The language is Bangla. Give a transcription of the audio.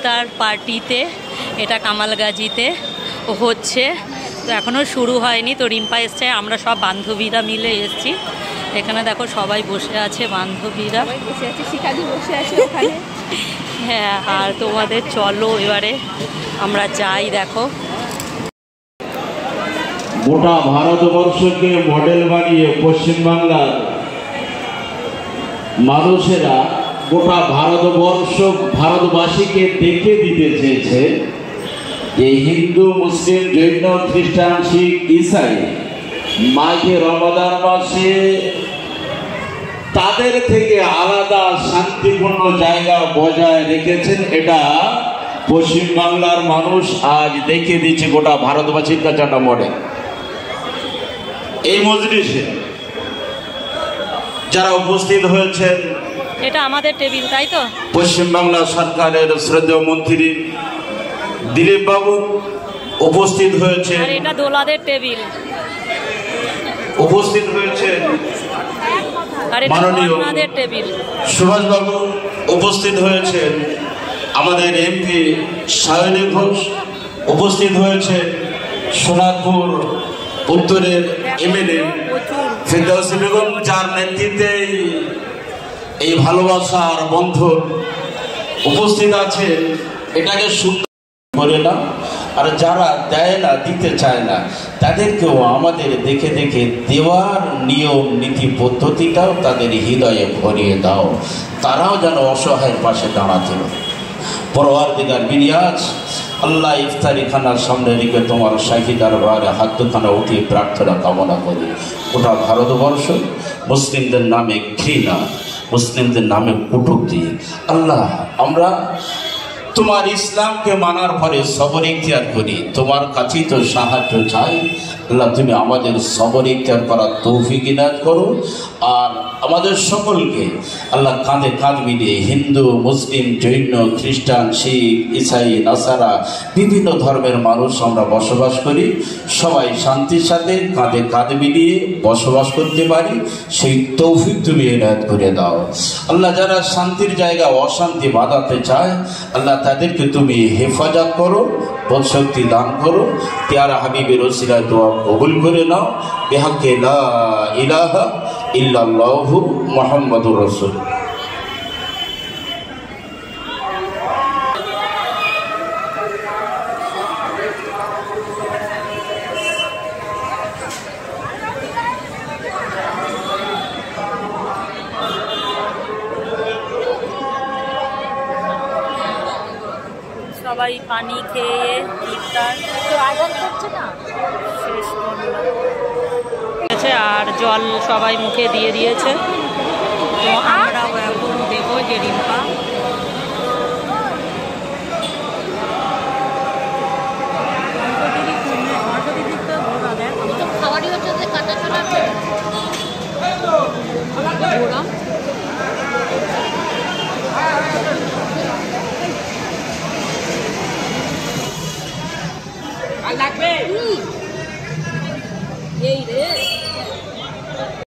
তার পার্টিতে এটা কামালগাজিতে হচ্ছে, তো এখনও শুরু হয়নি। তো রিম্পা এসছে, আমরা সব বান্ধবীরা মিলে এসেছি। এখানে দেখো সবাই বসে আছে, বান্ধবীরা বসে আছে, শিখাদি বসে আছে ওখানে। হ্যাঁ, আর তোমাদের চলো এবারে আমরা যাই। দেখো গোটা ভারতবর্ষকে মডেল বানিয়ে পশ্চিমবাংলার মানুষেরা গোটা ভারতবাসীকে দেখে দিতে চেয়েছে যে হিন্দু, মুসলিম, জৈন, খ্রিস্টান, শিখ, ইসাই মাঘে রমাদান মাসে তাদের থেকে আলাদা শান্তিপূর্ণ জায়গা বজায় রেখেছেন। এটা পশ্চিমবাংলার মানুষ আজ দেখে দিচ্ছে গোটা ভারতবাসীর কাছে একটা মডেল। এই মজলিসে যারা উপস্থিত হয়েছেন, এটা আমাদের টেবিল, তাই তো? পশ্চিমবাংলা সরকারের শ্রদ্ধেয় মন্ত্রী দিলীপ বাবু উপস্থিত হয়েছে, আর এটা দোলাদের টেবিল। উপস্থিত হয়েছে মাননীয় সুভাষ বাবু, উপস্থিত হয়েছে আমাদের এমপি সায়নী ঘোষ, উপস্থিত হয়েছে সোনারপুর উত্তরের এমএলএ ফেরদৌসী বেগম, যার নেতৃত্বে এই ভালোবাসার বন্ধন উপস্থিত আছে। এটাকে সুন্দর করে না, আর যারা দেয় না, দিতে চায় না, তাদেরকেও আমাদের দেখে দেখে দেওয়ার নিয়ম নীতি পদ্ধতিটাও তাদের হৃদয়ে ভরিয়ে দাও, তারাও যেন অসহায়ের পাশে দাঁড়াতে পারে। পরওয়ারদিগার বিনিয়াজ আল্লাহ ইফতারি খানার সামনে রেখে তোমার শাহী দরবারে হাত দুখানা উঠিয়ে প্রার্থনা কামনা করি। গোটা ভারতবর্ষ মুসলিমদের নামে ঘৃণা, মুসলিমদের নামে কটূক্তি, আল্লাহ আমরা তোমার ইসলামকে মানার পরে সবর ইখতিয়ার করি, তোমার কাছেই তো সাহায্য চাই। আল্লাহ তুমি আমাদের সবর ইখতিয়ার করার তৌফিক ইনায়াত করো। আর আমাদের সকলকে আল্লাহ কাঁধে কাঁধ মিলিয়ে হিন্দু, মুসলিম, জৈন, খ্রিস্টান, শিখ, ইসাই, নাসারা বিভিন্ন ধর্মের মানুষ আমরা বসবাস করি, সবাই শান্তির সাথে কাঁধে কাঁধ মিলিয়ে বসবাস করতে পারি, সেই তৌফিক তুমি ইনায়াত করে দাও। আল্লাহ যারা শান্তির জায়গা অশান্তি বাঁধাতে চায়, আল্লাহ তাদেরকে তুমি হেফাজত করো, শক্তি দান করো। পেয়ারা হাবিবের ওসিলায় দোয়া কবুল করে নাও। বিহাক্কে লা ইলাহা ইল্লাল্লাহু মুহাম্মাদুর রাসূল। সবাই পানি খেয়ে ইফতার করছে না, শেষ করছে, আর জল সবাই মুখে দিয়ে দিয়েছে। তো আমরাও এখন দেবো যে রিম্পা খাওয়ারই হচ্ছে কাটা চলা